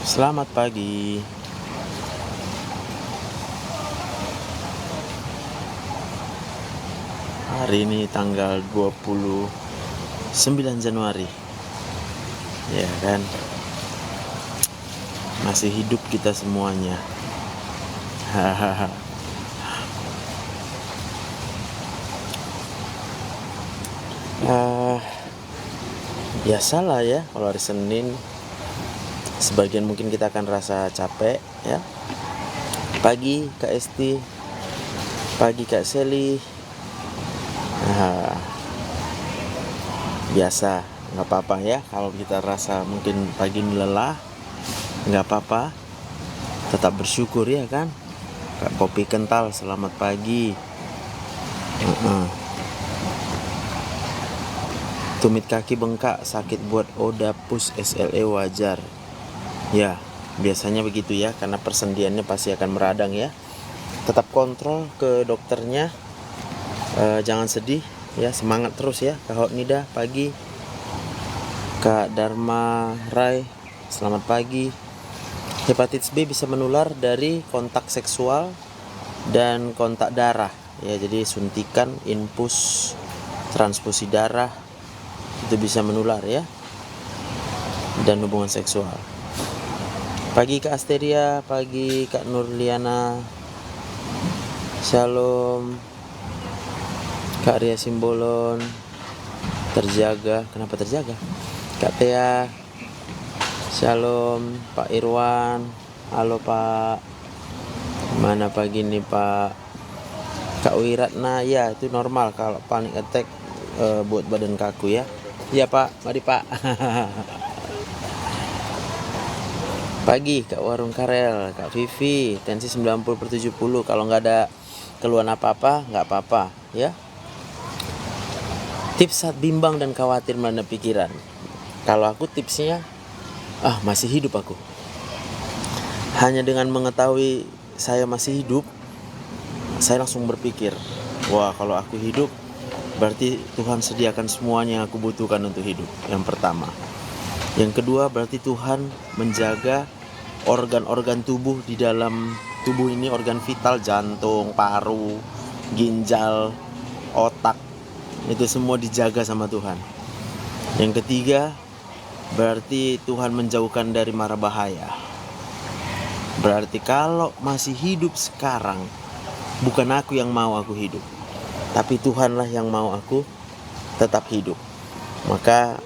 Selamat pagi. Hari ini tanggal 29 Januari. Ya kan? Masih hidup kita semuanya. Hahaha. Biasalah ya kalau hari Senin. Sebagian mungkin kita akan rasa capek ya. Pagi Kak Esti, pagi Kak Seli. Biasa, nggak apa-apa ya kalau kita rasa mungkin pagi ini lelah, nggak apa-apa, tetap bersyukur ya kan. Kak Kopi Kental, selamat pagi. Tumit kaki bengkak, sakit buat Odapus SLE wajar. Ya, biasanya begitu ya, karena persendiannya pasti akan meradang ya. Tetap kontrol ke dokternya, jangan sedih ya, semangat terus ya. Kak Hotnida pagi, Kak Dharma Rai selamat pagi. Hepatitis B bisa menular dari kontak seksual dan kontak darah ya, jadi suntikan, infus, transfusi darah itu bisa menular ya, dan hubungan seksual. Pagi Kak Asteria, pagi Kak Nurliana, Shalom Kak Ria Simbolon, terjaga, kenapa terjaga? Kak Tea, Shalom Pak Irwan, halo Pak, mana pagi nih Pak? Kak Wiratna, ya itu normal kalau panic attack, buat badan kaku ya. Iya Pak, mari Pak. Pagi Kak Warung Karel, Kak Vivi, tensi 90/70. Kalau nggak ada keluhan apa-apa, nggak apa-apa ya. Tips saat bimbang dan khawatir melanda pikiran. Kalau aku tipsnya, masih hidup aku. Hanya dengan mengetahui saya masih hidup, saya langsung berpikir, wah kalau aku hidup, berarti Tuhan sediakan semuanya yang aku butuhkan untuk hidup. Yang pertama. Yang kedua, berarti Tuhan menjaga organ-organ tubuh di dalam tubuh ini, organ vital, jantung, paru, ginjal, otak, itu semua dijaga sama Tuhan. Yang ketiga, berarti Tuhan menjauhkan dari mara bahaya. Berarti kalau masih hidup sekarang, bukan aku yang mau aku hidup, tapi Tuhanlah yang mau aku tetap hidup. Maka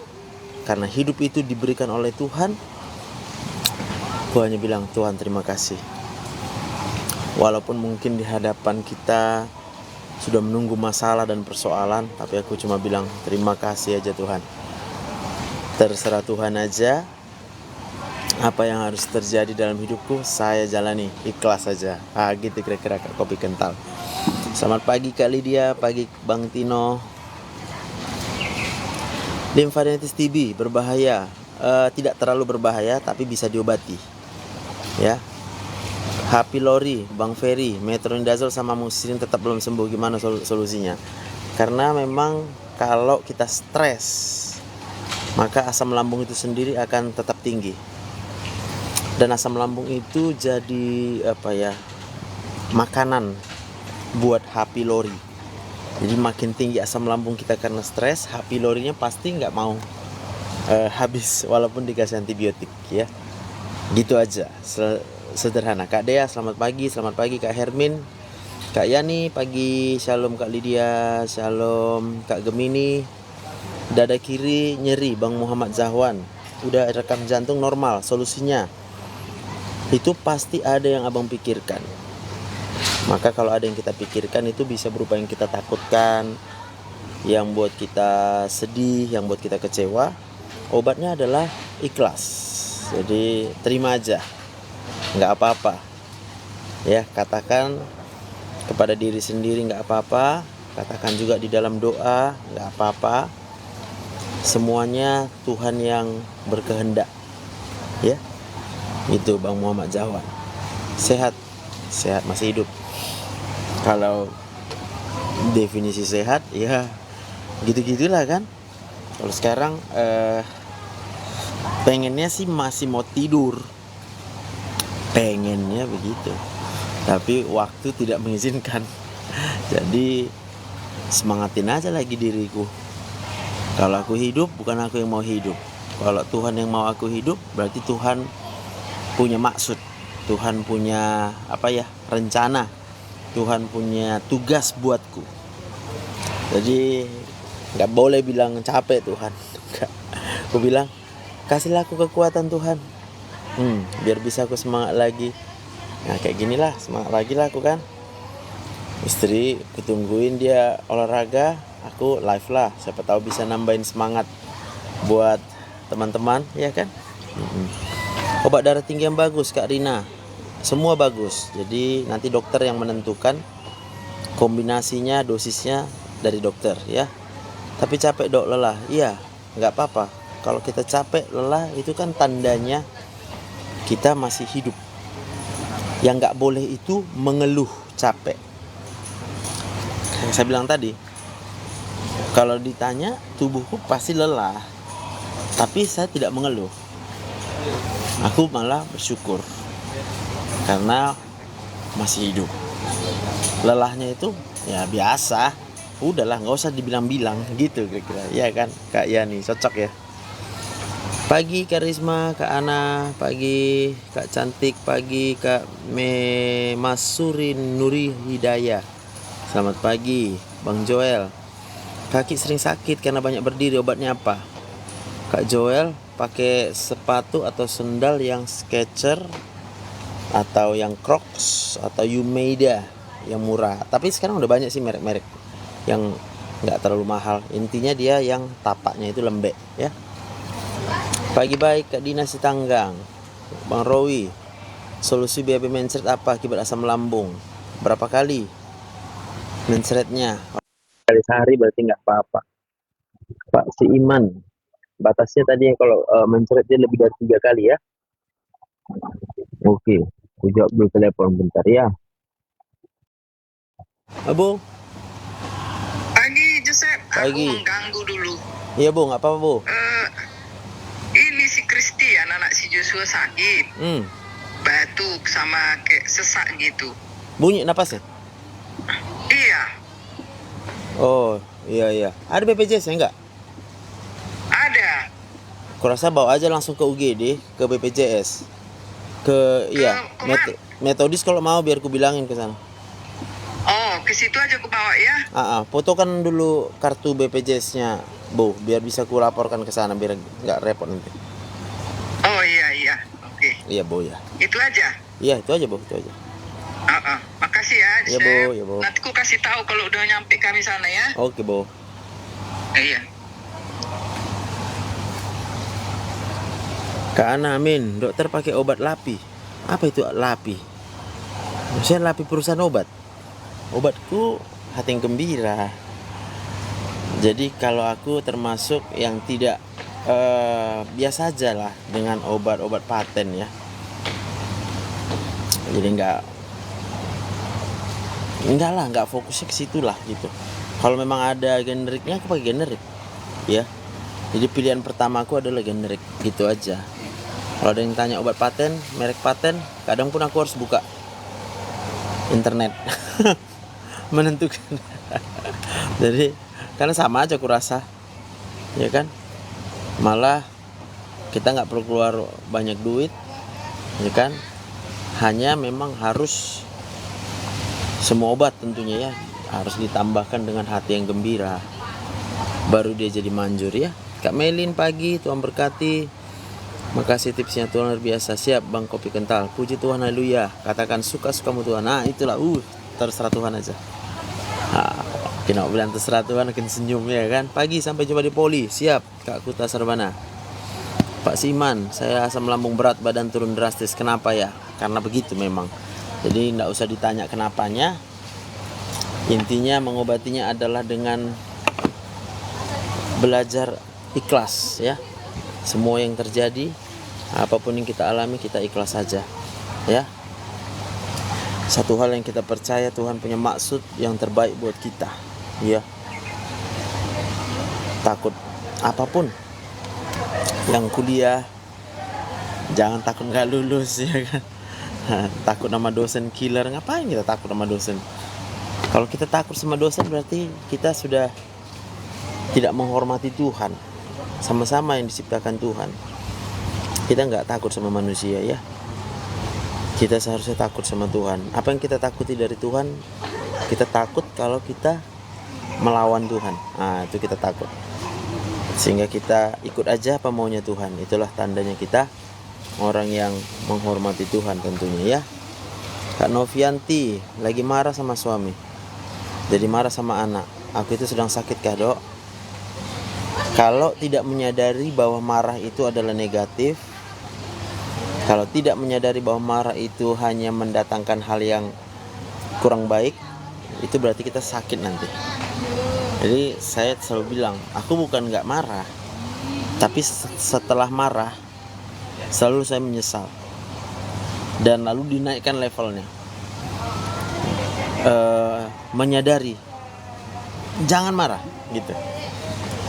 karena hidup itu diberikan oleh Tuhan, aku hanya bilang, Tuhan terima kasih. Walaupun mungkin di hadapan kita sudah menunggu masalah dan persoalan, tapi aku cuma bilang terima kasih aja Tuhan. Terserah Tuhan aja apa yang harus terjadi dalam hidupku, saya jalani, ikhlas saja. Gitu kira-kira Kak Kopi Kental. Selamat pagi Kak Lydia, pagi Bang Tino. Limfadenitis TB berbahaya? Tidak terlalu berbahaya, tapi bisa diobati ya. H. pylori, Bang Ferry, metronidazole sama amoxicillin tetap belum sembuh, gimana solusinya? Karena memang kalau kita stres, maka asam lambung itu sendiri akan tetap tinggi. Dan asam lambung itu jadi makanan buat H. pylori. Jadi makin tinggi asam lambung kita karena stres, H. pylorinya pasti nggak mau habis walaupun dikasih antibiotik ya. Gitu aja, sederhana. Kak Dea, selamat pagi Kak Hermin, Kak Yani, pagi. Shalom Kak Lydia, shalom Kak Gemini. Dada kiri nyeri, Bang Muhammad Zahwan. Udah rekam jantung normal, solusinya itu pasti ada yang abang pikirkan. Maka kalau ada yang kita pikirkan, itu bisa berupa yang kita takutkan, yang buat kita sedih, yang buat kita kecewa. Obatnya adalah ikhlas. Jadi terima aja, nggak apa-apa ya. Katakan kepada diri sendiri nggak apa-apa, katakan juga di dalam doa nggak apa-apa. Semuanya Tuhan yang berkehendak ya. Itu Bang Muhammad Jawan. Sehat masih hidup. Kalau definisi sehat ya gitu-gitulah kan. Kalau sekarang pengennya sih masih mau tidur, pengennya begitu, tapi waktu tidak mengizinkan. Jadi semangatin aja lagi diriku. Kalau aku hidup, bukan aku yang mau hidup. Kalau Tuhan yang mau aku hidup, berarti Tuhan punya maksud, Tuhan punya rencana, Tuhan punya tugas buatku. Jadi nggak boleh bilang capek Tuhan. Aku bilang, kasihlah aku kekuatan Tuhan, biar bisa aku semangat lagi. Nah kayak ginilah, semangat lagi lah aku kan. Istri kutungguin dia olahraga, aku live lah, siapa tahu bisa nambahin semangat buat teman-teman, ya kan. Obat darah tinggi yang bagus Kak Rina, semua bagus. Jadi nanti dokter yang menentukan kombinasinya, dosisnya dari dokter ya. Tapi capek dok, lelah, iya nggak apa-apa. Kalau kita capek, lelah, itu kan tandanya kita masih hidup. Yang nggak boleh itu mengeluh capek. Yang saya bilang tadi, kalau ditanya tubuhku pasti lelah, tapi saya tidak mengeluh. Aku malah bersyukur karena masih hidup. Lelahnya itu ya biasa, udahlah nggak usah dibilang-bilang gitu kira-kira, ya kan Kak Yani, cocok ya. Pagi Kak Risma, Kak Ana, pagi Kak Cantik, pagi Kak Masurin Nuri Hidayah. Selamat pagi Bang Joel. Kaki sering sakit karena banyak berdiri, obatnya apa? Kak Joel pakai sepatu atau sendal yang Skechers atau yang Crocs atau Yumeda yang murah. Tapi sekarang udah banyak sih merek-merek yang nggak terlalu mahal. Intinya dia yang tapaknya itu lembek ya. Pagi baik Kak Dina Sitanggang. Bang Rowi, solusi BAB mencret apa akibat asam lambung? Berapa kali mencretnya? Kali sehari berarti nggak apa-apa. Pak Si Iman, batasnya tadi kalau mencret dia lebih dari 3 kali ya. Oke, aku jawab dulu telepon bentar ya. Abu. Pagi Joseph, Pagi. aku mengganggu dulu. Iya Bu, nggak apa-apa Bu. Ini si Christian, anak si Joshua sakit, batuk sama kayak sesak gitu. Bunyi napasnya? Iya. Oh iya. Ada BPJS ya enggak? Ada. Kurasa bawa aja langsung ke UGD, ke BPJS. Metodis kalau mau biar ku bilangin ke sana. Oh, ke situ aja aku bawa ya. Fotokan dulu kartu BPJS-nya, Bu, biar bisa ku laporkan ke sana biar nggak repot nanti. Oh iya. Oke. Iya, Bu ya. Itu aja. Iya, itu aja, Bu, itu aja. Makasih ya, Joseph. Iya, Bu. Nanti ku kasih tahu kalau udah nyampe kami sana ya. Oke, Bu. Iya. Kak Ana, amin. Dokter pakai obat lapi. Apa itu lapi? Saya lapi perusahaan obat. Obatku hati yang gembira. Jadi kalau aku termasuk yang tidak biasa aja lah dengan obat-obat paten ya. Jadi nggak fokusnya ke situ lah gitu. Kalau memang ada generiknya aku pakai generik ya. Jadi pilihan pertama aku adalah generik gitu aja. Kalau ada yang tanya obat paten, merek paten, kadang pun aku harus buka internet menentukan. Jadi karena sama aja aku rasa, ya kan. Malah kita nggak perlu keluar banyak duit, ya kan. Hanya memang harus semua obat tentunya ya harus ditambahkan dengan hati yang gembira, baru dia jadi manjur ya. Kak Melin pagi, Tuhan berkati. Makasih tipsnya Tuhan luar biasa. Siap Bang kopi kental. Puji Tuhan, haleluya. Katakan suka-sukamu Tuhan. Nah itulah terserah Tuhan aja. Kena bilang terserah Tuhan akan senyum ya kan. Pagi sampai jumpa di poli. Siap Kak Kuta Sarbana. Pak Siman, saya asam lambung berat, badan turun drastis. Kenapa ya? Karena begitu memang. Jadi enggak usah ditanya kenapanya. Intinya mengobatinya adalah dengan belajar ikhlas ya. Semua yang terjadi, apapun yang kita alami, kita ikhlas saja ya. Satu hal yang kita percaya, Tuhan punya maksud yang terbaik buat kita ya. Takut apapun, yang kuliah jangan takut gak lulus ya kan. Takut sama dosen killer, ngapain kita takut sama dosen? Kalau kita takut sama dosen berarti kita sudah tidak menghormati Tuhan. Sama-sama yang diciptakan Tuhan. Kita nggak takut sama manusia ya. Kita seharusnya takut sama Tuhan. Apa yang kita takuti dari Tuhan? Kita takut kalau kita melawan Tuhan. Nah, itu kita takut. Sehingga kita ikut aja apa maunya Tuhan. Itulah tandanya kita orang yang menghormati Tuhan tentunya ya. Kak Novianti lagi marah sama suami. Jadi marah sama anak. Aku itu sedang sakit kah, Dok? Kalau tidak menyadari bahwa marah itu adalah negatif, kalau tidak menyadari bahwa marah itu hanya mendatangkan hal yang kurang baik, itu berarti kita sakit nanti. Jadi saya selalu bilang, aku bukan gak marah, tapi setelah marah selalu saya menyesal. Dan lalu dinaikkan levelnya, menyadari jangan marah gitu.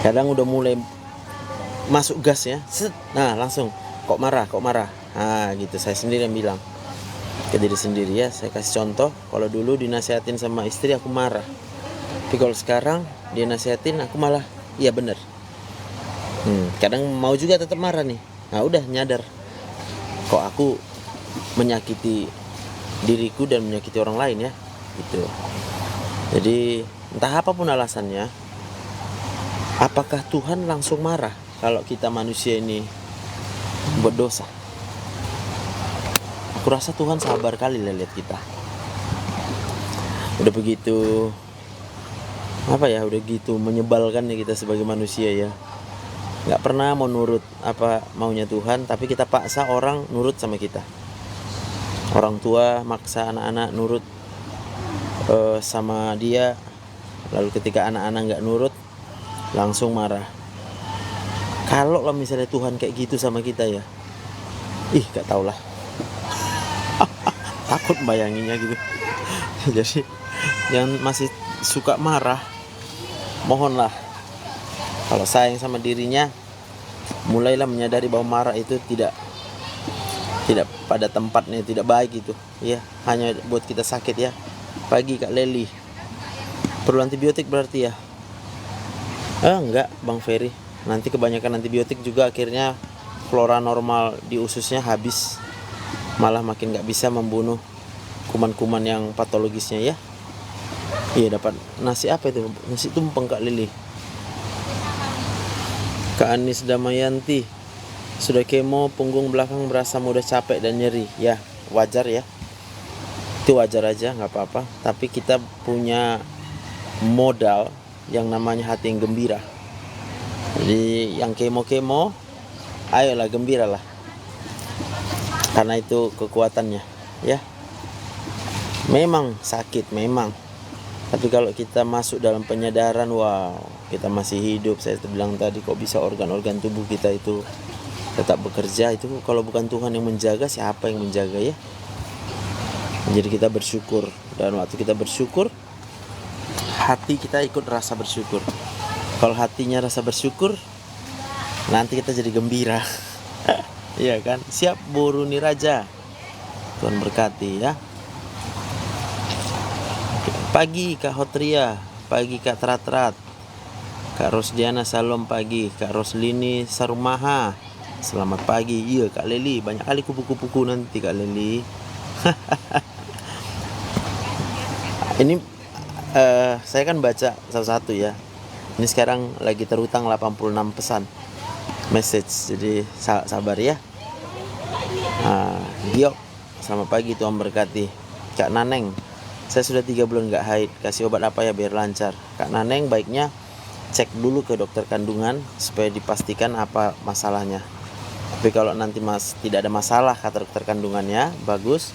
Kadang udah mulai masuk gas ya, nah langsung kok marah. Nah gitu, saya sendiri yang bilang ke diri sendiri ya. Saya kasih contoh, kalau dulu dinasihatin sama istri aku marah, tapi kalau sekarang dia nasihatin aku malah iya bener. Kadang mau juga tetap marah nih. Nah udah nyadar, kok aku menyakiti diriku dan menyakiti orang lain ya gitu. Jadi entah apapun alasannya, apakah Tuhan langsung marah kalau kita manusia ini berdosa? Aku rasa Tuhan sabar kali lah lihat kita. Udah begitu udah gitu menyebalkan ya kita sebagai manusia ya. Gak pernah mau nurut apa maunya Tuhan, tapi kita paksa orang nurut sama kita. Orang tua maksa anak-anak nurut sama dia, lalu ketika anak-anak gak nurut langsung marah. Kalau lah misalnya Tuhan kayak gitu sama kita ya, gak tau lah. Takut bayanginnya gitu. Jadi yang masih suka marah, mohonlah kalau sayang sama dirinya, mulailah menyadari bahwa marah itu tidak pada tempatnya, tidak baik itu ya, hanya buat kita sakit ya. Pagi Kak Leli, perlu antibiotik berarti ya? Enggak Bang Ferry, nanti kebanyakan antibiotik juga akhirnya flora normal di ususnya habis, malah makin gak bisa membunuh kuman-kuman yang patologisnya ya. Iya, dapat nasi apa itu? Nasi tumpeng Kak Lili. Kak Anis Damayanti, sudah kemo punggung belakang berasa mudah capek dan nyeri. Ya wajar ya, itu wajar aja, gak apa-apa. Tapi kita punya modal yang namanya hati yang gembira. Jadi yang kemo-kemo, ayolah gembiralah, karena itu kekuatannya ya. Memang sakit memang, tapi kalau kita masuk dalam penyadaran, wow, kita masih hidup. Saya bilang tadi, kok bisa organ-organ tubuh kita itu tetap bekerja? Itu kalau bukan Tuhan yang menjaga, siapa yang menjaga ya? Jadi kita bersyukur, dan waktu kita bersyukur, hati kita ikut rasa bersyukur. Kalau hatinya rasa bersyukur, nanti kita jadi gembira. Iya kan? Siap Bu Runi Raja, Tuhan berkati ya. Pagi Kak Hotria, pagi Kak Tratrat, Kak Rosdiana Salom pagi, Kak Roslini Sarumaha, selamat pagi. Iya Kak Leli, banyak kali kupu-kupu nanti Kak Leli. Ini saya kan baca satu-satu ya. Ini sekarang lagi terutang 86 pesan message, jadi sabar ya. Giok, selamat pagi, Tuhan berkati. Kak Naneng, saya sudah 3 bulan gak haid, kasih obat apa ya biar lancar? Kak Naneng, baiknya cek dulu ke dokter kandungan supaya dipastikan apa masalahnya. Tapi kalau nanti tidak ada masalah kata dokter kandungannya, bagus.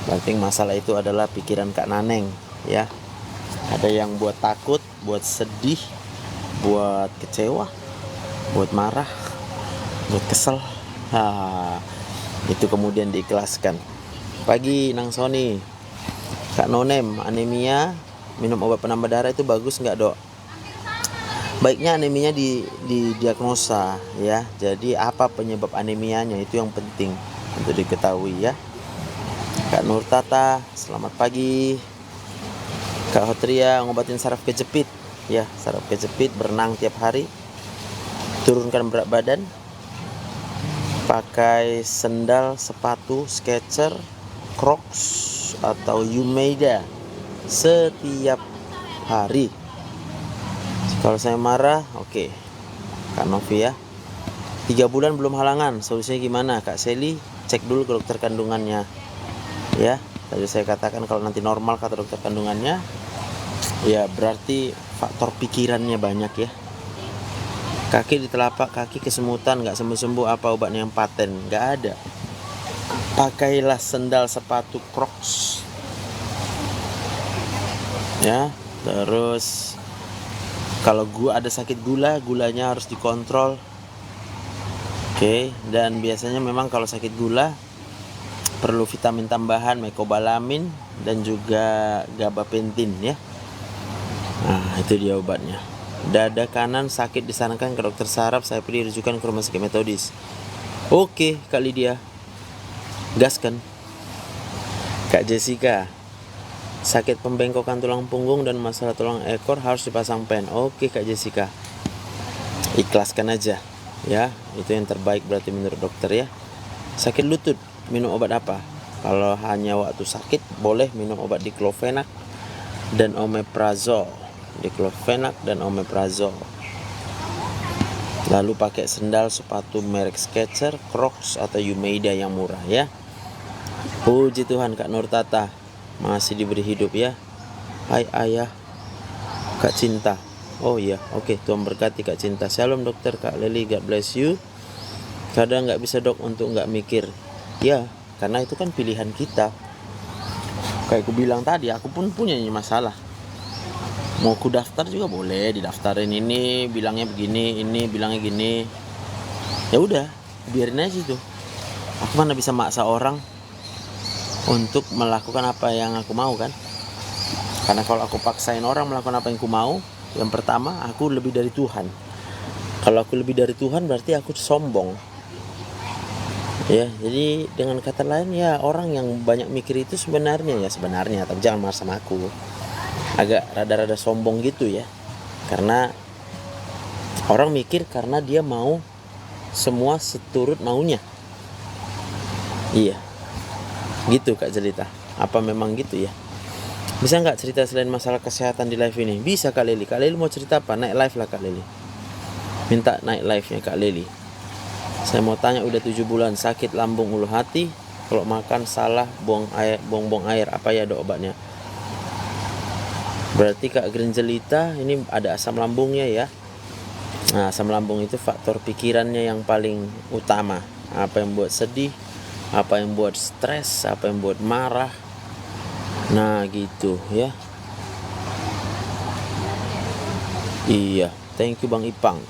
Berarti masalah itu adalah pikiran Kak Naneng ya. Ada yang buat takut, buat sedih, buat kecewa, buat marah, buat kesel. Itu kemudian diikhlaskan. Pagi Nang Sony, Kak Nonem, anemia, minum obat penambah darah itu bagus nggak Dok? Baiknya anemianya didiagnosa ya. Jadi apa penyebab anemianya itu yang penting untuk diketahui ya. Kak Nur Tata, selamat pagi. Kak Hotria, ngobatin saraf kejepit. Ya, saraf kejepit, berenang tiap hari, turunkan berat badan, pakai sendal, sepatu, Skechers, Crocs atau Umeda setiap hari. Kalau saya marah, oke. Kak Novi ya, 3 bulan belum halangan, solusinya gimana? Kak Seli, cek dulu ke dokter kandungannya ya. Tadi saya katakan kalau nanti normal kata dokter kandungannya, ya berarti faktor pikirannya banyak ya. Kaki di telapak kaki kesemutan, nggak sembuh-sembuh, apa obatnya yang paten? Nggak ada. Pakailah sendal, sepatu, Crocs ya. Terus kalau ada sakit gulanya harus dikontrol. Oke. Dan biasanya memang kalau sakit gula perlu vitamin tambahan, mecobalamin dan juga gabapentin ya. Nah, itu dia obatnya. Dada kanan sakit, disarankan ke dokter saraf, saya pilih rujukan ke rumah sakit Metodis. Oke, Kak Lydia, gaskan. Kak Jessica, sakit pembengkokan tulang punggung dan masalah tulang ekor, harus dipasang pen. Oke Kak Jessica, ikhlaskan aja ya, itu yang terbaik berarti menurut dokter ya. Sakit lutut, minum obat apa? Kalau hanya waktu sakit, boleh minum obat diclofenac dan omeprazole. Diclofenac dan omeprazole. Lalu pakai sendal, sepatu merek Skechers, Crocs atau Umeda yang murah ya. Puji Tuhan, Kak Nur Tata masih diberi hidup ya. Hai ayah, Kak Cinta. Oh iya, oke, Tuhan berkati Kak Cinta. Shalom dokter, Kak Leli, God bless you. Kadang nggak bisa dok untuk nggak mikir. Ya, karena itu kan pilihan kita. Kayak aku bilang tadi, aku pun punya masalah. Mau ku daftar juga boleh, didaftarin ini bilangnya begini, ini bilangnya gini. Ya udah, biarin aja itu. Aku mana bisa maksa orang untuk melakukan apa yang aku mau kan? Karena kalau aku paksain orang melakukan apa yang aku mau, yang pertama aku lebih dari Tuhan. Kalau aku lebih dari Tuhan berarti aku sombong. Ya, jadi dengan kata lain ya, orang yang banyak mikir itu sebenarnya, tapi jangan marah sama aku. Agak rada-rada sombong gitu ya. Karena orang mikir karena dia mau semua seturut maunya. Iya. Gitu Kak Jelita. Apa memang gitu ya? Bisa nggak cerita selain masalah kesehatan di live ini? Bisa Kak Leli. Kak Leli mau cerita apa? Naik live lah Kak Leli. Minta naik live-nya Kak Leli. Saya mau tanya, udah 7 bulan sakit lambung ulu hati. Kalau makan salah buang air, apa ya dok obatnya? Berarti Kak Grenjelita ini ada asam lambungnya ya. Nah, asam lambung itu faktor pikirannya yang paling utama. Apa yang buat sedih, apa yang buat stres, apa yang buat marah. Nah gitu ya. Iya, thank you Bang Ipang.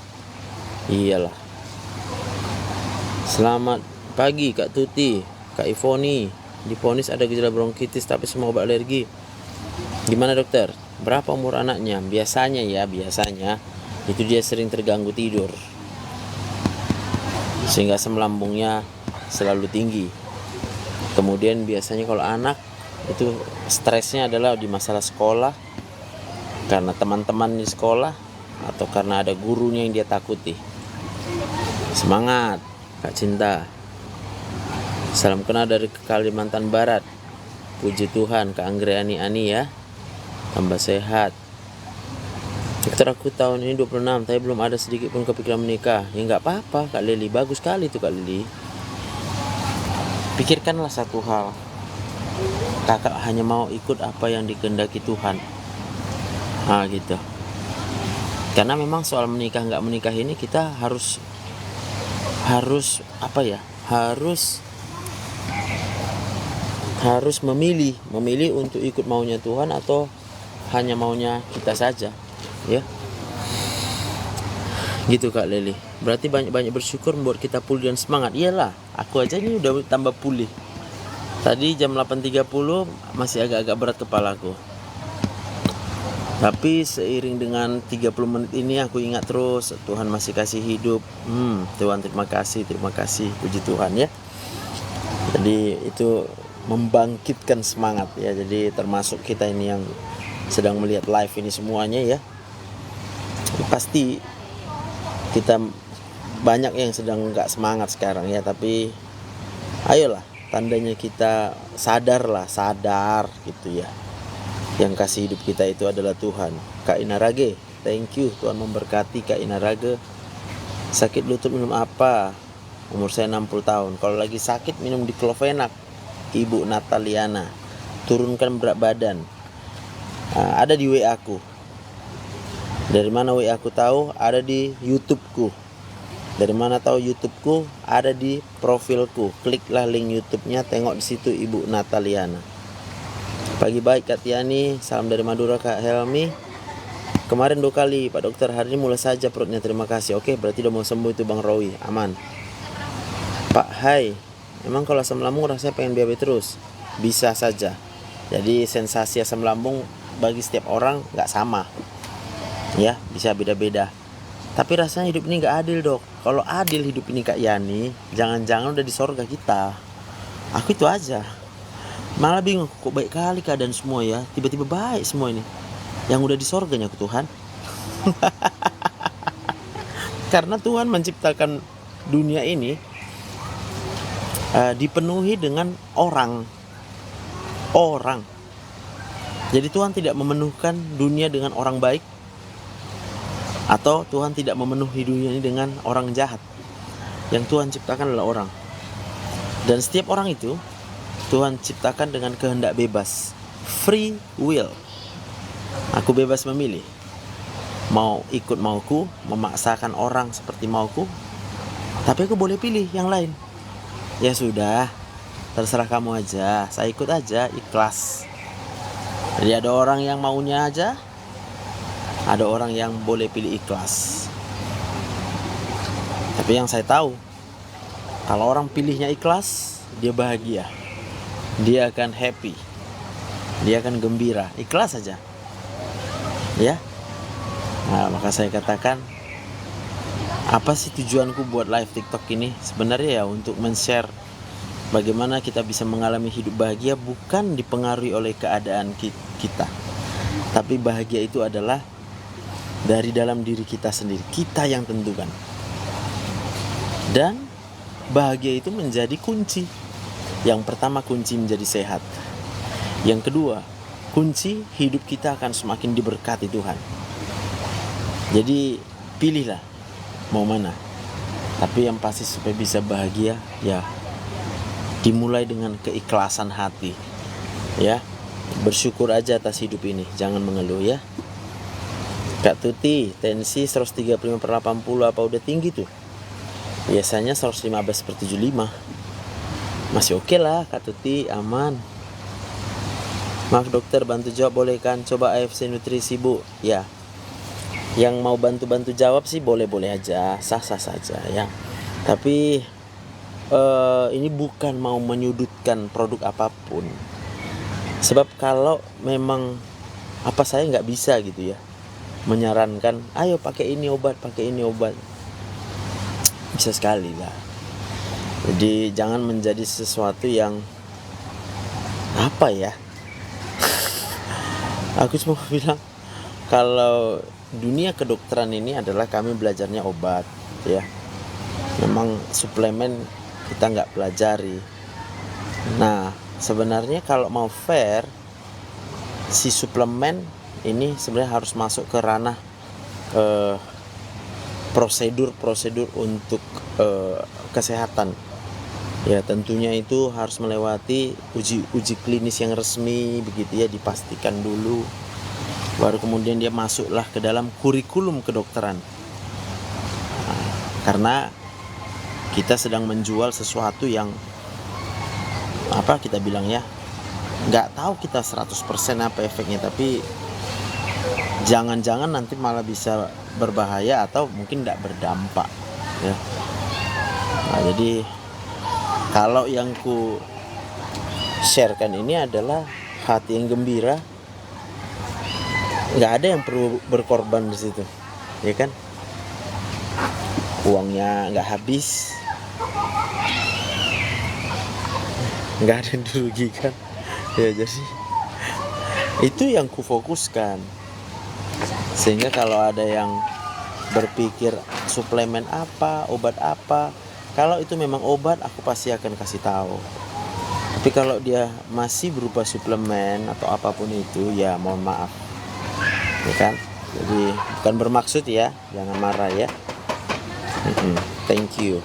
Iyalah. Selamat pagi Kak Tuti, Kak Ivoni. Divonis ada gejala bronkitis tapi semua obat alergi. Gimana dokter? Berapa umur anaknya? Biasanya itu dia sering terganggu tidur, sehingga asam lambungnya selalu tinggi. Kemudian biasanya kalau anak itu stresnya adalah di masalah sekolah, karena teman-teman di sekolah, atau karena ada gurunya yang dia takuti. Semangat Kak Cinta. Salam kenal dari Kalimantan Barat. Puji Tuhan, Kak Anggreani Ani ya. Tambah sehat. Dokter, aku tahun ini 26, tapi belum ada sedikit pun kepikiran menikah. Ya nggak apa-apa Kak Lili, bagus sekali tuh Kak Lili. Pikirkanlah satu hal. Kakak hanya mau ikut apa yang dikehendaki Tuhan. Nah gitu. Karena memang soal menikah nggak menikah ini kita harus apa ya? Harus memilih untuk ikut maunya Tuhan atau hanya maunya kita saja, ya. Gitu Kak Leli. Berarti banyak-banyak bersyukur membuat kita pulih dan semangat. Iyalah, aku aja ini udah tambah pulih. Tadi jam 8.30 masih agak-agak berat kepalaku. Tapi seiring dengan 30 menit ini aku ingat terus Tuhan masih kasih hidup. Tuhan terima kasih, puji Tuhan ya. Jadi itu membangkitkan semangat ya. Jadi termasuk kita ini yang sedang melihat live ini semuanya ya, pasti kita banyak yang sedang nggak semangat sekarang ya. Tapi ayolah, tandanya kita sadar gitu ya, yang kasih hidup kita itu adalah Tuhan. Kak Inarage, thank you, Tuhan memberkati Kak Inarage. Sakit lutut minum apa? Umur saya 60 tahun. Kalau lagi sakit minum diclofenac. Ibu Nataliana. Turunkan berat badan. Ada di WA aku. Dari mana WA aku tahu? Ada di YouTubeku. Dari mana tahu YouTubeku? Ada di profilku. Kliklah link YouTube-nya, tengok di situ Ibu Nataliana. Pagi baik Kak Tiani, salam dari Madura Kak Helmi. Kemarin 2 kali Pak Dokter, hari ini mulai saja perutnya, terima kasih. Oke, berarti udah mau sembuh itu Bang Rowi, aman. Pak, hai, emang kalau asam lambung rasanya pengen BAB terus? Bisa saja. Jadi sensasi asam lambung bagi setiap orang gak sama ya, bisa beda-beda. Tapi rasanya hidup ini gak adil dok. Kalau adil hidup ini Kak Yani, jangan-jangan udah di sorga kita. Aku itu aja. Malah bingung, kok baik kali keadaan semua ya, tiba-tiba baik semua ini. Yang udah di sorganya ke Tuhan. Karena Tuhan menciptakan dunia ini dipenuhi dengan orang. Jadi Tuhan tidak memenuhkan dunia dengan orang baik, atau Tuhan tidak memenuhi dunia ini dengan orang jahat. Yang Tuhan ciptakan adalah orang. Dan setiap orang itu Tuhan ciptakan dengan kehendak bebas, free will. Aku bebas memilih, mau ikut mauku, memaksakan orang seperti mauku, tapi aku boleh pilih yang lain. Ya sudah, terserah kamu aja, saya ikut aja, ikhlas. Jadi ada orang yang maunya aja, ada orang yang boleh pilih ikhlas. Tapi yang saya tahu, kalau orang pilihnya ikhlas, dia bahagia, dia akan happy, dia akan gembira, ikhlas saja ya. Nah, maka saya katakan, apa sih tujuanku buat live TikTok ini? Sebenarnya ya untuk men-share bagaimana kita bisa mengalami hidup bahagia, bukan dipengaruhi oleh keadaan kita. Tapi bahagia itu adalah dari dalam diri kita sendiri, kita yang tentukan. Dan bahagia itu menjadi kunci. Yang pertama, kunci menjadi sehat. Yang kedua, kunci hidup kita akan semakin diberkati Tuhan. Jadi pilihlah mau mana. Tapi yang pasti supaya bisa bahagia ya dimulai dengan keikhlasan hati. Ya, bersyukur aja atas hidup ini, jangan mengeluh ya. Kak Tuti, tensi 135/80 apa udah tinggi tuh? Biasanya 115/75. Masih oke lah Kak Tuti, aman. Maaf dokter, bantu jawab boleh kan? Coba AFC Nutrisi bu. Ya, yang mau bantu jawab sih boleh-boleh aja, sah-sah saja ya. Tapi ini bukan mau menyudutkan produk apapun. Sebab kalau memang saya nggak bisa gitu ya menyarankan, ayo pakai ini obat, bisa sekali lah. Jadi jangan menjadi sesuatu yang aku cuma bilang kalau dunia kedokteran ini adalah kami belajarnya obat ya. Memang suplemen kita nggak pelajari. Nah sebenarnya kalau mau fair, si suplemen ini sebenarnya harus masuk ke ranah prosedur untuk kesehatan. Ya tentunya itu harus melewati uji klinis yang resmi begitu ya, dipastikan dulu. Baru kemudian dia masuklah ke dalam kurikulum kedokteran. Nah, karena kita sedang menjual sesuatu yang kita bilang ya, nggak tahu kita 100% apa efeknya, tapi jangan-jangan nanti malah bisa berbahaya atau mungkin tidak berdampak ya. Nah, jadi kalau yang ku sharekan ini adalah hati yang gembira, nggak ada yang perlu berkorban di situ, ya kan? Uangnya nggak habis, nggak ada yang dirugikan ya. Jadi itu yang kufokuskan, sehingga kalau ada yang berpikir suplemen apa, obat apa, kalau itu memang obat aku pasti akan kasih tahu. Tapi kalau dia masih berupa suplemen atau apapun itu, ya mohon maaf, ya kan. Jadi bukan bermaksud ya, jangan marah ya. Thank you.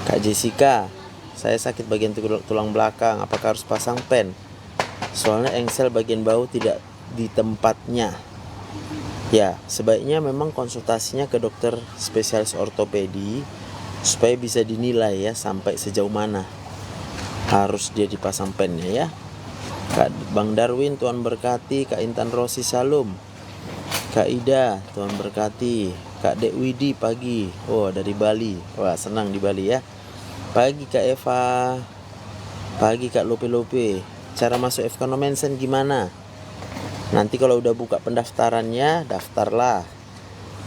Kak Jessica, saya sakit bagian tulang belakang, apakah harus pasang pen? Soalnya engsel bagian bawah tidak di tempatnya. Ya, sebaiknya memang konsultasinya ke dokter spesialis ortopedi supaya bisa dinilai ya sampai sejauh mana harus dia dipasang pennya ya. Kak Bang Darwin, Tuhan berkati. Kak Intan Rosi, Salam. Kak Ida, Tuhan berkati. Kak Dek Widi, pagi. Oh, dari Bali. Wah, senang di Bali ya. Pagi Kak Eva. Pagi Kak Lope. Cara masuk Evkanomensen gimana? Nanti kalau udah buka pendaftarannya, daftarlah.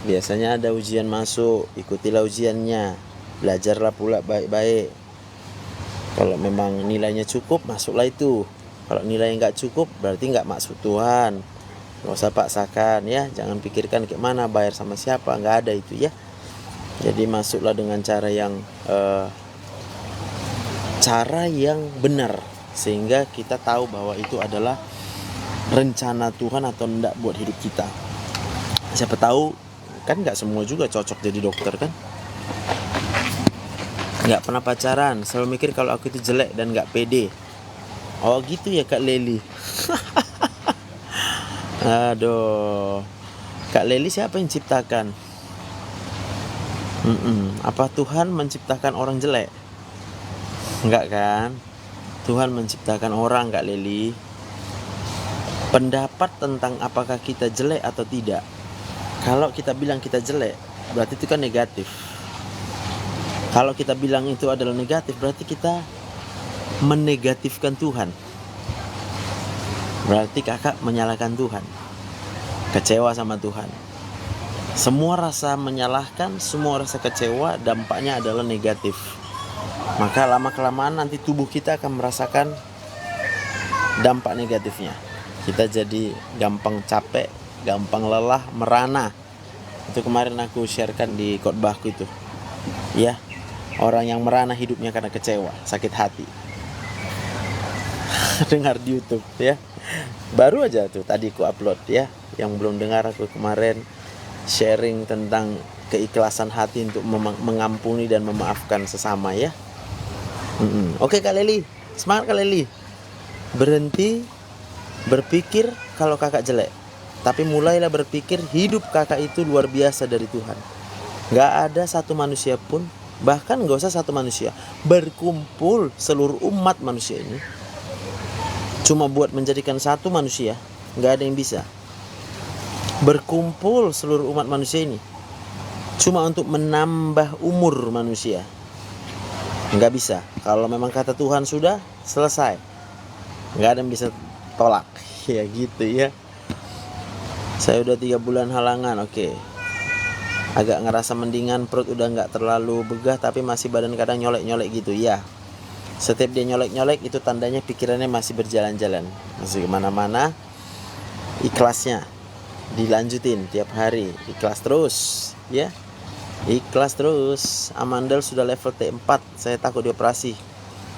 Biasanya ada ujian masuk, ikutilah ujiannya. Belajarlah pula baik-baik. Kalau memang nilainya cukup, masuklah itu. Kalau nilainya nggak cukup, berarti nggak maksud Tuhan. Nggak usah paksakan ya. Jangan pikirkan kayak mana, bayar sama siapa, nggak ada itu ya. Jadi masuklah dengan cara yang benar, sehingga kita tahu bahwa itu adalah rencana Tuhan atau enggak buat hidup kita. Siapa tahu kan nggak semua juga cocok jadi dokter kan. Nggak pernah pacaran, selalu mikir kalau aku itu jelek dan nggak pede. Oh gitu ya Kak Leli. Aduh, Kak Leli siapa yang ciptakan? Apa Tuhan menciptakan orang jelek? Enggak kan? Tuhan menciptakan orang, Kak Leli. Pendapat tentang apakah kita jelek atau tidak. Kalau kita bilang kita jelek, berarti itu kan negatif. Kalau kita bilang itu adalah negatif, berarti kita menegatifkan Tuhan. Berarti kakak menyalahkan Tuhan, kecewa sama Tuhan. Semua rasa menyalahkan, semua rasa kecewa, dampaknya adalah negatif. Maka lama-kelamaan nanti tubuh kita akan merasakan dampak negatifnya. Kita jadi gampang capek, gampang lelah, merana. Itu kemarin aku sharekan di khotbahku itu. Ya, orang yang merana hidupnya karena kecewa, sakit hati. Dengar di YouTube ya. Baru aja tuh tadi aku upload ya. Yang belum dengar, aku kemarin sharing tentang keikhlasan hati untuk mengampuni dan memaafkan sesama ya. Oke Kak Leli, semangat Kak Leli. Berhenti berpikir kalau kakak jelek, tapi mulailah berpikir hidup kakak itu luar biasa dari Tuhan. Gak ada satu manusia pun, bahkan gak usah satu manusia, berkumpul seluruh umat manusia ini cuma buat menjadikan satu manusia, gak ada yang bisa. Berkumpul seluruh umat manusia ini cuma untuk menambah umur manusia, nggak bisa. Kalau memang kata Tuhan sudah selesai, nggak ada yang bisa tolak. Ya gitu ya. Saya udah 3 bulan halangan, oke. Agak ngerasa mendingan, perut udah nggak terlalu begah, tapi masih badan kadang nyolek-nyolek gitu ya. Setiap dia nyolek-nyolek itu tandanya pikirannya masih berjalan-jalan, masih kemana-mana. Ikhlasnya dilanjutin tiap hari, ikhlas terus ya. Ikhlas terus. Amandel sudah level T4, saya takut dioperasi.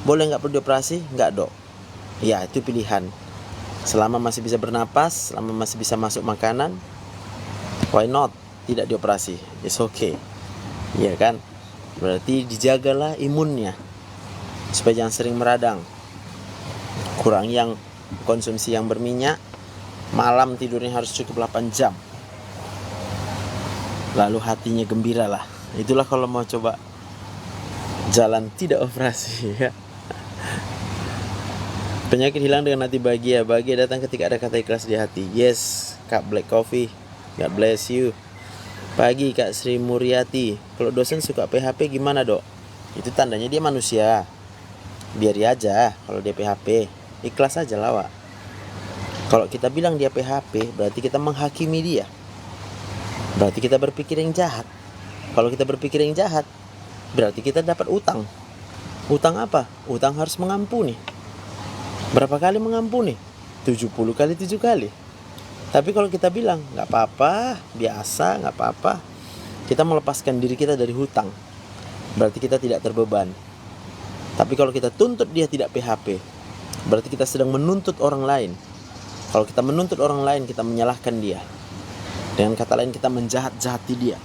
Boleh nggak perlu dioperasi? Nggak dok. Ya itu pilihan. Selama masih bisa bernapas, selama masih bisa masuk makanan, why not? Tidak dioperasi, it's okay. Iya kan? Berarti dijagalah imunnya supaya jangan sering meradang. Kurang yang konsumsi yang berminyak. Malam tidurnya harus cukup 8 jam. Lalu hatinya gembira lah. Itulah kalau mau coba jalan tidak operasi ya. Penyakit hilang dengan hati bahagia. Bahagia datang ketika ada kata ikhlas di hati. Yes, Kak Black Coffee, God bless you. Pagi Kak Sri Muryati. Kalau dosen suka PHP gimana dok? Itu tandanya dia manusia. Biari aja kalau dia PHP. Ikhlas aja lah Wak. Kalau kita bilang dia PHP, berarti kita menghakimi dia. Berarti kita berpikir yang jahat. Kalau kita berpikir yang jahat, berarti kita dapat utang. Utang apa? Utang harus mengampuni. Berapa kali mengampuni? 70 kali 7 kali. Tapi kalau kita bilang gak apa-apa, biasa, gak apa-apa, kita melepaskan diri kita dari hutang. Berarti kita tidak terbeban. Tapi kalau kita tuntut dia tidak PHP, berarti kita sedang menuntut orang lain. Kalau kita menuntut orang lain, kita menyalahkan dia. Dengan kata lain, kita menjahat-jahati dia.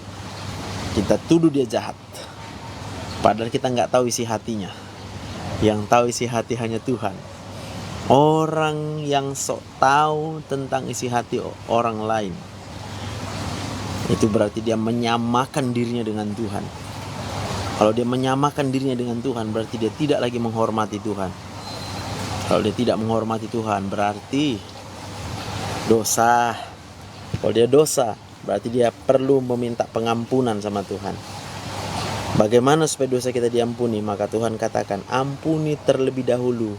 Kita tuduh dia jahat, padahal kita gak tahu isi hatinya. Yang tahu isi hati hanya Tuhan. Orang yang sok tahu tentang isi hati orang lain, itu berarti dia menyamakan dirinya dengan Tuhan. Kalau dia menyamakan dirinya dengan Tuhan, berarti dia tidak lagi menghormati Tuhan. Kalau dia tidak menghormati Tuhan, berarti dosa. Kalau dia dosa, berarti dia perlu meminta pengampunan sama Tuhan. Bagaimana supaya dosa kita diampuni? Maka Tuhan katakan, ampuni terlebih dahulu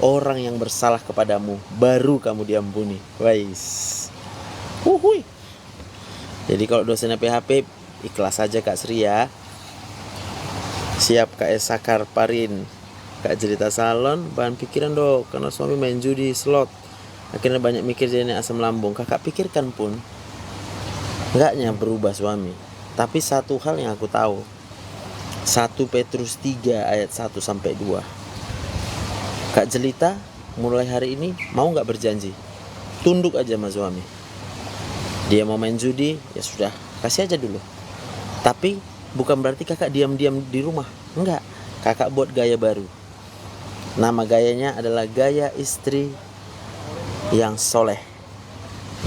orang yang bersalah kepadamu, baru kamu diampuni. Wais. Uhuy. Jadi kalau dosanya PHP, ikhlas saja Kak Sri ya. Siap Kak Esakar Parin, Kak Jelita Salon, bahan pikiran dong, karena suami main judi slot, akhirnya banyak mikir jadi asam lambung. Kakak pikirkan pun enggaknya berubah suami. Tapi satu hal yang aku tahu, 1 Petrus 3 ayat 1 sampai 2. Kak Jelita mulai hari ini mau gak berjanji? Tunduk aja sama suami. Dia mau main judi, ya sudah, kasih aja dulu. Tapi bukan berarti kakak diam-diam di rumah. Enggak, kakak buat gaya baru. Nama gayanya adalah gaya istri yang soleh,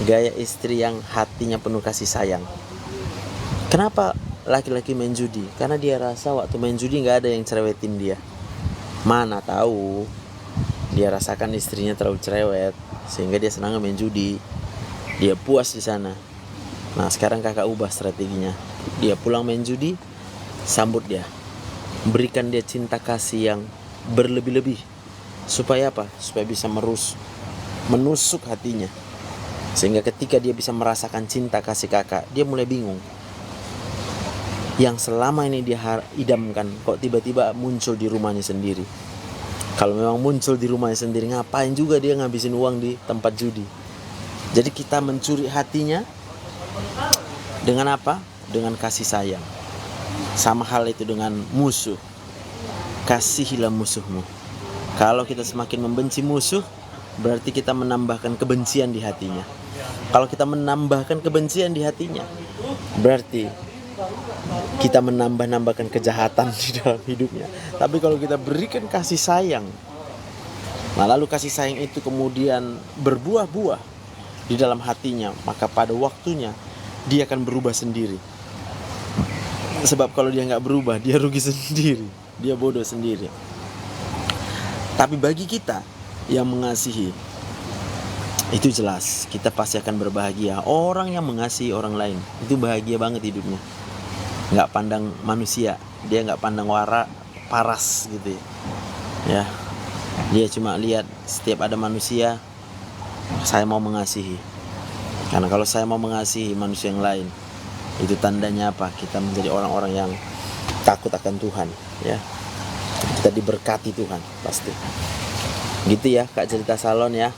gaya istri yang hatinya penuh kasih sayang. Kenapa laki-laki main judi? Karena dia rasa waktu main judi gak ada yang cerewetin dia. Mana tahu dia rasakan istrinya terlalu cerewet, sehingga dia senang main judi. Dia puas di sana. Nah sekarang kakak ubah strateginya. Dia pulang main judi, sambut dia, berikan dia cinta kasih yang berlebih-lebih. Supaya apa? Supaya bisa menusuk hatinya. Sehingga ketika dia bisa merasakan cinta kasih kakak, dia mulai bingung. Yang selama ini dia idamkan, kok tiba-tiba muncul di rumahnya sendiri. Kalau memang muncul di rumahnya sendiri, ngapain juga dia ngabisin uang di tempat judi? Jadi kita mencuri hatinya dengan apa? Dengan kasih sayang. Sama hal itu dengan musuh. Kasihilah musuhmu. Kalau kita semakin membenci musuh, berarti kita menambahkan kebencian di hatinya. Kalau kita menambahkan kebencian di hatinya, berarti kita menambahkan kejahatan di dalam hidupnya. Tapi kalau kita berikan kasih sayang, nah lalu kasih sayang itu kemudian berbuah-buah di dalam hatinya, maka pada waktunya dia akan berubah sendiri. Sebab kalau dia gak berubah, dia rugi sendiri, dia bodoh sendiri. Tapi bagi kita yang mengasihi, itu jelas kita pasti akan berbahagia. Orang yang mengasihi orang lain itu bahagia banget hidupnya. Gak pandang manusia, dia gak pandang paras gitu ya. Dia cuma lihat setiap ada manusia, saya mau mengasihi. Karena kalau saya mau mengasihi manusia yang lain, itu tandanya apa? Kita menjadi orang-orang yang takut akan Tuhan ya. Kita diberkati Tuhan pasti. Gitu ya Kak Jelita Salon ya.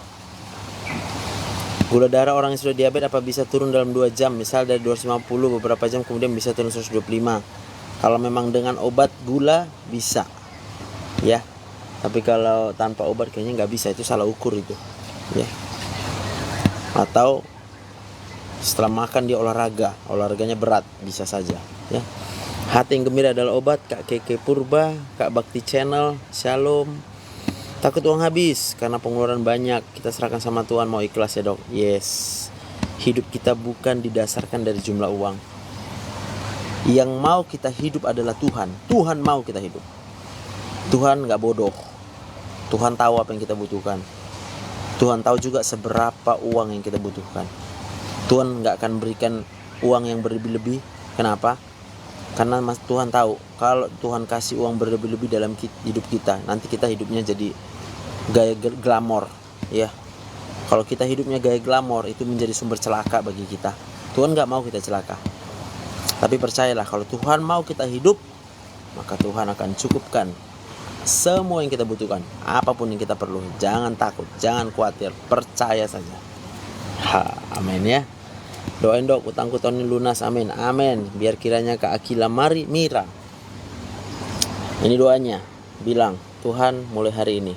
Gula darah orang yang sudah diabetes apa bisa turun dalam 2 jam? Misal dari 250 beberapa jam kemudian bisa turun 125. Kalau memang dengan obat gula bisa ya. Tapi kalau tanpa obat kayaknya nggak bisa, itu salah ukur itu ya. Atau setelah makan dia olahraganya berat, bisa saja ya. Hati yang gembira adalah obat. Kak Keke Purba, Kak Bakti Channel, Shalom. Takut uang habis karena pengeluaran banyak, kita serahkan sama Tuhan, mau ikhlas ya dok. Yes, hidup kita bukan didasarkan dari jumlah uang. Yang mau kita hidup adalah Tuhan. Tuhan mau kita hidup. Tuhan gak bodoh. Tuhan tahu apa yang kita butuhkan. Tuhan tahu juga seberapa uang yang kita butuhkan. Tuhan gak akan berikan uang yang berlebih-lebih. Kenapa? Karena Tuhan tahu kalau Tuhan kasih uang berlebih-lebih dalam hidup kita, nanti kita hidupnya jadi gaya glamor ya. Kalau kita hidupnya gaya glamor, itu menjadi sumber celaka bagi kita. Tuhan gak mau kita celaka. Tapi percayalah, kalau Tuhan mau kita hidup, maka Tuhan akan cukupkan semua yang kita butuhkan, apapun yang kita perlu. Jangan takut, jangan khawatir, percaya saja. Amin ya. Doain Dok, utangku tahun ini lunas, amin. Amin. Biar kiranya Kak Akila Mira, ini doanya, bilang, Tuhan, mulai hari ini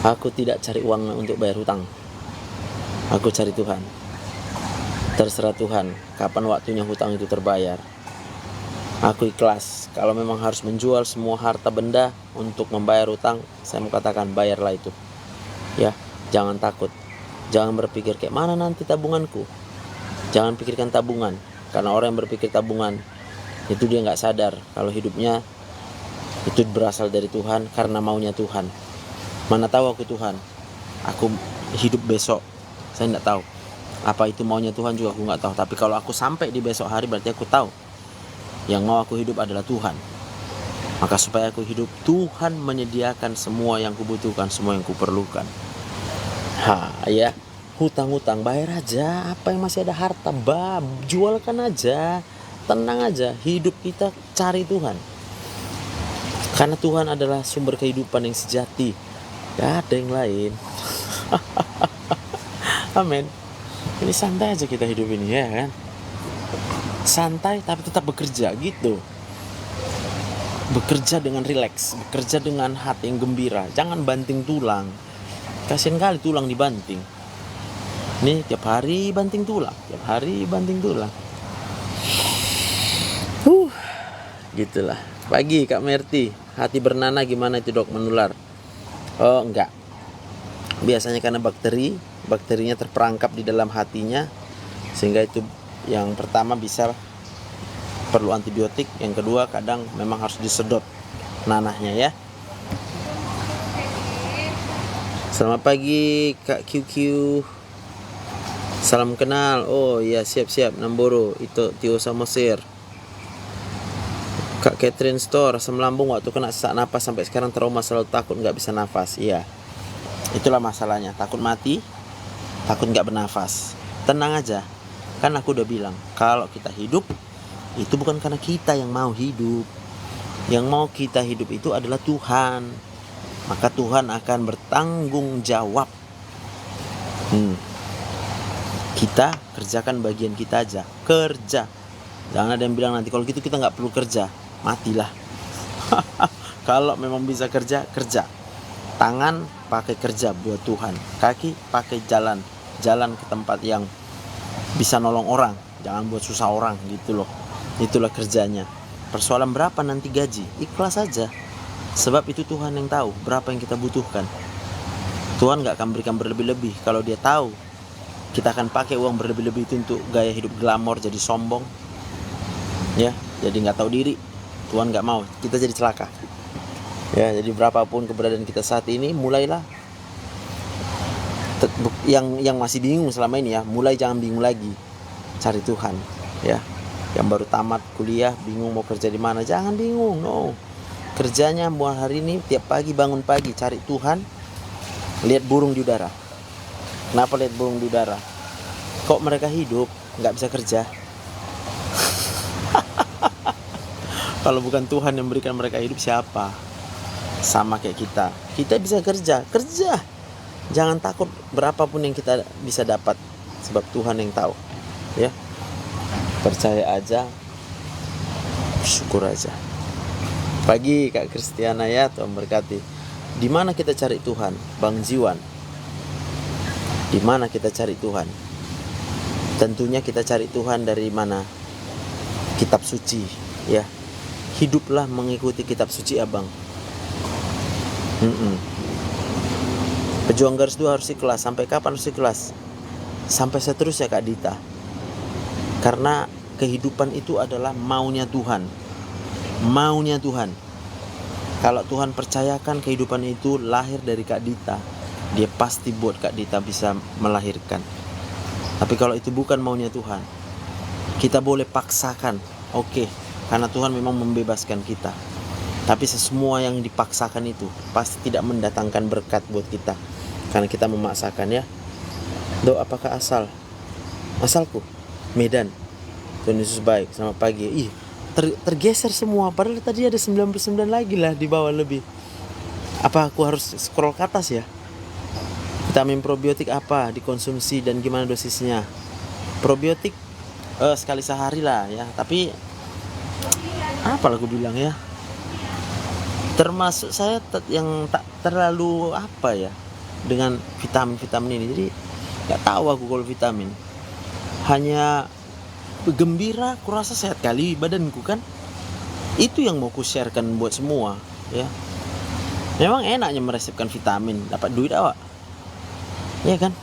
aku tidak cari uang untuk bayar hutang. Aku cari Tuhan. Terserah Tuhan kapan waktunya hutang itu terbayar. Aku ikhlas. Kalau memang harus menjual semua harta benda untuk membayar hutang, saya mau katakan bayarlah itu. Ya, jangan takut. Jangan berpikir kayak mana nanti tabunganku. Jangan pikirkan tabungan, karena orang yang berpikir tabungan itu dia nggak sadar kalau hidupnya itu berasal dari Tuhan karena maunya Tuhan. Mana tahu aku Tuhan, aku hidup besok, saya nggak tahu. Apa itu maunya Tuhan juga aku nggak tahu. Tapi kalau aku sampai di besok hari berarti aku tahu yang mau aku hidup adalah Tuhan. Maka supaya aku hidup, Tuhan menyediakan semua yang kubutuhkan, semua yang kuperlukan. Ya. Hutang-hutang bayar aja. Apa yang masih ada harta, jualkan aja. Tenang aja. Hidup kita cari Tuhan. Karena Tuhan adalah sumber kehidupan yang sejati. Gak ada yang lain. Amin. Ini santai aja kita hidup ini, ya kan? Santai tapi tetap bekerja gitu. Bekerja dengan rileks, bekerja dengan hati yang gembira. Jangan banting tulang. Kasian kali tulang dibanting. Nih tiap hari banting tulang, Gitulah. Pagi Kak Merti, hati bernanah gimana itu Dok, menular? Oh enggak. Biasanya karena bakterinya terperangkap di dalam hatinya, sehingga itu yang pertama bisa perlu antibiotik, yang kedua kadang memang harus disedot nanahnya ya. Selamat pagi Kak QQ. Salam kenal. Oh iya, siap Namboro. Itu Tio Samosir. Kak Catherine Store, asam lambung waktu kena sesak napas sampai sekarang trauma, selalu takut nggak bisa nafas. Iya, itulah masalahnya. Takut mati, takut nggak bernafas. Tenang aja, kan aku udah bilang kalau kita hidup itu bukan karena kita yang mau hidup. Yang mau kita hidup itu adalah Tuhan. Maka Tuhan akan bertanggung jawab. Kita kerjakan bagian kita aja. Kerja. Jangan ada yang bilang nanti kalau gitu kita nggak perlu kerja. Matilah. Kalau memang bisa kerja, kerja. Tangan pakai kerja buat Tuhan. Kaki pakai jalan ke tempat yang bisa nolong orang. Jangan buat susah orang gitu loh. Itulah kerjanya. Persoalan berapa nanti gaji, ikhlas aja. Sebab itu Tuhan yang tahu berapa yang kita butuhkan. Tuhan gak akan berikan berlebih-lebih. Kalau dia tahu kita akan pakai uang berlebih-lebih itu untuk gaya hidup glamor, jadi sombong, ya, jadi gak tahu diri. Tuhan gak mau kita jadi celaka. Ya, jadi berapapun keberadaan kita saat ini, mulailah. Yang masih bingung selama ini ya, mulai jangan bingung lagi. Cari Tuhan, ya. Yang baru tamat kuliah bingung mau kerja di mana, jangan bingung. No, kerjanya mulai hari ini tiap pagi bangun pagi cari Tuhan. Lihat burung di udara. Kenapa lihat burung di udara? Kok mereka hidup nggak bisa kerja? Kalau bukan Tuhan yang berikan mereka hidup, siapa? Sama kayak kita bisa kerja. Jangan takut berapapun yang kita bisa dapat, sebab Tuhan yang tahu, ya. Percaya aja, syukur aja. Pagi Kak Kristiana ya, Tuhan berkati. Di mana kita cari Tuhan, Bang Jiwan? Di mana kita cari Tuhan? Tentunya kita cari Tuhan dari mana? Kitab suci, ya. Hiduplah mengikuti kitab suci, Abang. Pejuang garis 2 harus ikhlas. Sampai kapan harus ikhlas? Sampai seterusnya Kak Dita. Karena kehidupan itu adalah maunya Tuhan. Maunya Tuhan. Kalau Tuhan percayakan kehidupan itu lahir dari Kak Dita, dia pasti buat Kak Dita bisa melahirkan. Tapi kalau itu bukan maunya Tuhan, kita boleh paksakan, oke, karena Tuhan memang membebaskan kita. Tapi semua yang dipaksakan itu pasti tidak mendatangkan berkat buat kita, karena kita memaksakan, ya. Dok, apakah asalku Medan? Tuhan Yesus baik. Selamat pagi. Tergeser semua, padahal tadi ada 99 lagi lah di bawah lebih. Apa aku harus scroll ke atas ya? Vitamin probiotik apa dikonsumsi dan gimana dosisnya? Probiotik sekali sehari lah ya. Tapi apa lah aku bilang ya? Termasuk saya yang tak terlalu apa ya dengan vitamin ini. Jadi nggak tahu aku kalau vitamin. Hanya gembira, kurasa sehat kali badanku kan. Itu yang mau ku sharekan buat semua ya. Memang enaknya meresepkan vitamin, dapat duit awak. Ya kan?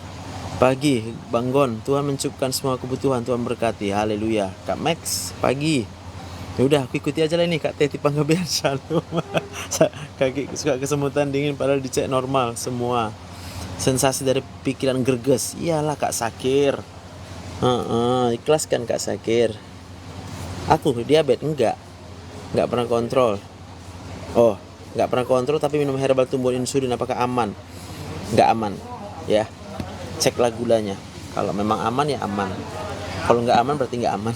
Pagi, bangun, Tuhan mencukupkan semua kebutuhan, Tuhan berkati. Haleluya. Kak Max, pagi. Ya udah, aku ikuti aja lah ini Kak Teti Panggabean Shalom. Kaki suka kesemutan dingin padahal dicek normal semua. Sensasi dari pikiran gerges. Iyalah Kak Sakir. Ikhlaskan Kak Sakir. Aku diabetes enggak pernah kontrol. Oh, nggak pernah kontrol tapi minum herbal tumbuh insulin, apakah aman? Nggak aman ya, ceklah gulanya. Kalau memang aman ya aman, kalau nggak aman berarti nggak aman.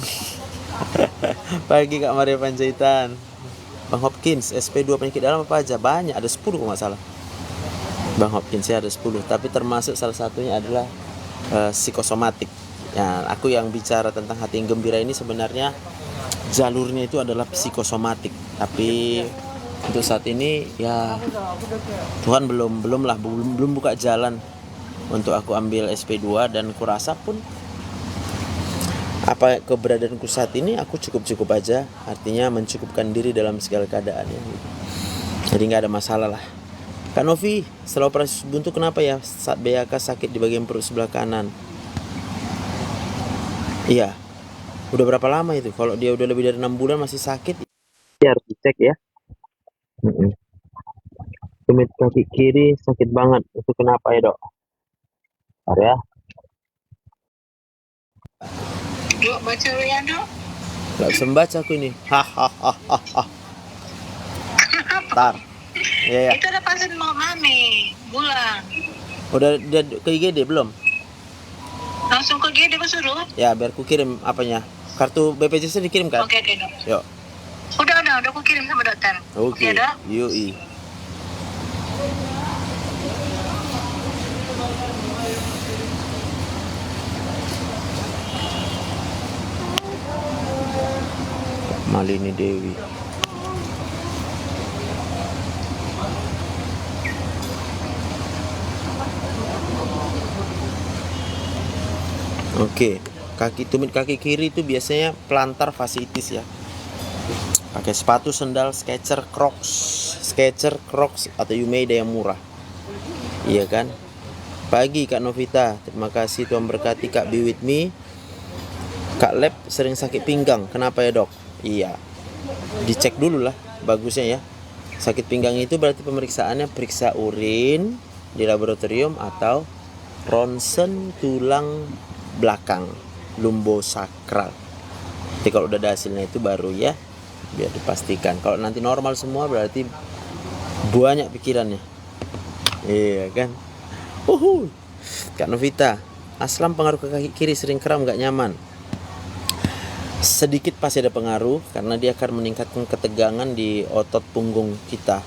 Pagi Kak Maria Panjaitan. Bang Hopkins, SP2 penyakit dalam apa aja? Banyak, ada 10 kalau nggak salah. Bang Hopkins ya ada 10, tapi termasuk salah satunya adalah psikosomatik ya. Aku yang bicara tentang hati yang gembira ini sebenarnya jalurnya itu adalah psikosomatik, tapi untuk saat ini ya Tuhan belum buka jalan untuk aku ambil SP2, dan kurasa pun apa keberadaanku saat ini aku cukup aja, artinya mencukupkan diri dalam segala keadaan ya. Jadi nggak ada masalah lah. Kak Novi, setelah operasi buntu kenapa ya saat BAK sakit di bagian perut sebelah kanan? Iya, udah berapa lama itu? Kalau dia udah lebih dari 6 bulan masih sakit, ya harus dicek ya. Tumit kaki kiri sakit banget. Itu kenapa ya dok? Bentar ya. Dok, baca ya dok. Gak bisa membaca aku ini. Hahaha. Bentar. Ya. Itu ada pasien mau mami bulan. Udah ke IGD belum? Langsung ke GD suruh. Ya biar ku kirim apanya. Kartu BPJS dikirim kan? Oke dok. Yuk. Udah aku kirim sama dokter. Oke. Ya, dok. Yui. Malini Dewi. Oke, tumit kaki kiri itu biasanya plantar fasciitis ya. Pakai sepatu sendal Skechers Crocs atau Yumeda yang murah. Iya kan? Pagi Kak Novita, terima kasih, Tuhan berkati. Kak Be With Me. Kak Lab sering sakit pinggang, kenapa ya dok? Iya, dicek dulu lah bagusnya ya. Sakit pinggang itu berarti pemeriksaannya periksa urin di laboratorium atau ronsen tulang belakang lumbosakral. Jadi kalau udah ada hasilnya itu baru ya, biar dipastikan. Kalau nanti normal semua berarti banyak pikirannya. Iya kan? Kak Novita, aslam pengaruh ke kaki kiri sering kram gak nyaman? Sedikit pasti ada pengaruh, karena dia akan meningkatkan ketegangan di otot punggung kita.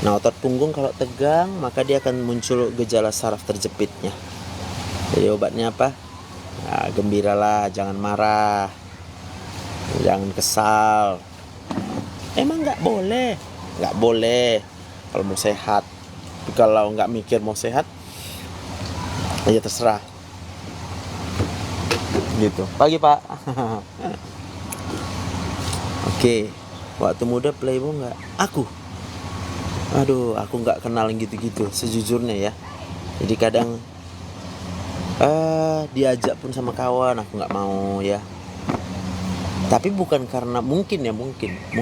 Nah, otot punggung kalau tegang maka dia akan muncul gejala saraf terjepitnya. Jadi obatnya apa? Nah, gembiralah, jangan marah, jangan kesal. Emang nggak boleh kalau mau sehat. Tapi kalau nggak mikir mau sehat, ya terserah. Gitu. Pagi Pak. Oke. Waktu muda playboy nggak? Aku nggak kenal gitu-gitu sejujurnya ya. Jadi kadang diajak pun sama kawan aku nggak mau ya. Tapi bukan karena mungkin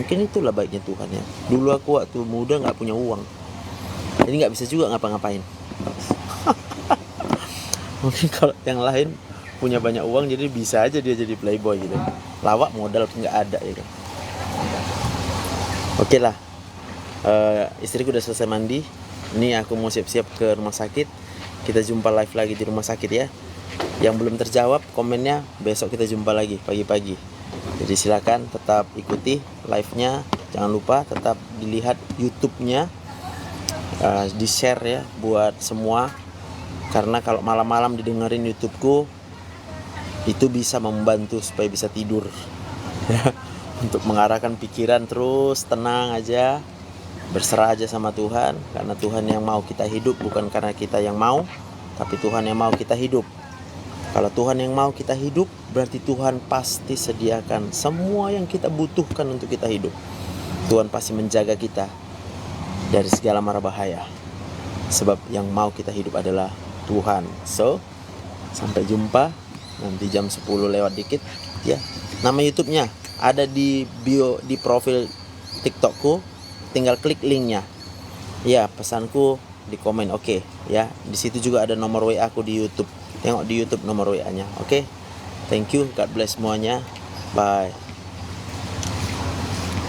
itulah baiknya Tuhan ya. Dulu aku waktu muda nggak punya uang, jadi nggak bisa juga ngapa-ngapain. Mungkin kalau yang lain punya banyak uang jadi bisa aja dia jadi playboy gitu. Lawak modal nggak ada gitu. Oke lah, istriku udah selesai mandi. Ini aku mau siap-siap ke rumah sakit. Kita jumpa live lagi di rumah sakit ya. Yang belum terjawab komennya besok kita jumpa lagi pagi-pagi. Jadi silakan tetap ikuti live-nya. Jangan lupa tetap dilihat YouTube-nya di share ya buat semua, karena kalau malam-malam didengerin YouTubeku itu bisa membantu supaya bisa tidur ya, untuk mengarahkan pikiran terus tenang aja, berserah aja sama Tuhan, karena Tuhan yang mau kita hidup, bukan karena kita yang mau, tapi Tuhan yang mau kita hidup. Kalau Tuhan yang mau kita hidup, berarti Tuhan pasti sediakan semua yang kita butuhkan untuk kita hidup. Tuhan pasti menjaga kita dari segala mara bahaya, sebab yang mau kita hidup adalah Tuhan. So, sampai jumpa nanti jam 10 lewat dikit ya. Nama YouTube-nya ada di bio, di profil TikTokku, tinggal klik linknya ya. Pesanku di komen, oke ya. Di situ juga ada nomor WA aku di YouTube. Tengok di YouTube nomor WA-nya. Oke. Thank you. God bless semuanya. Bye.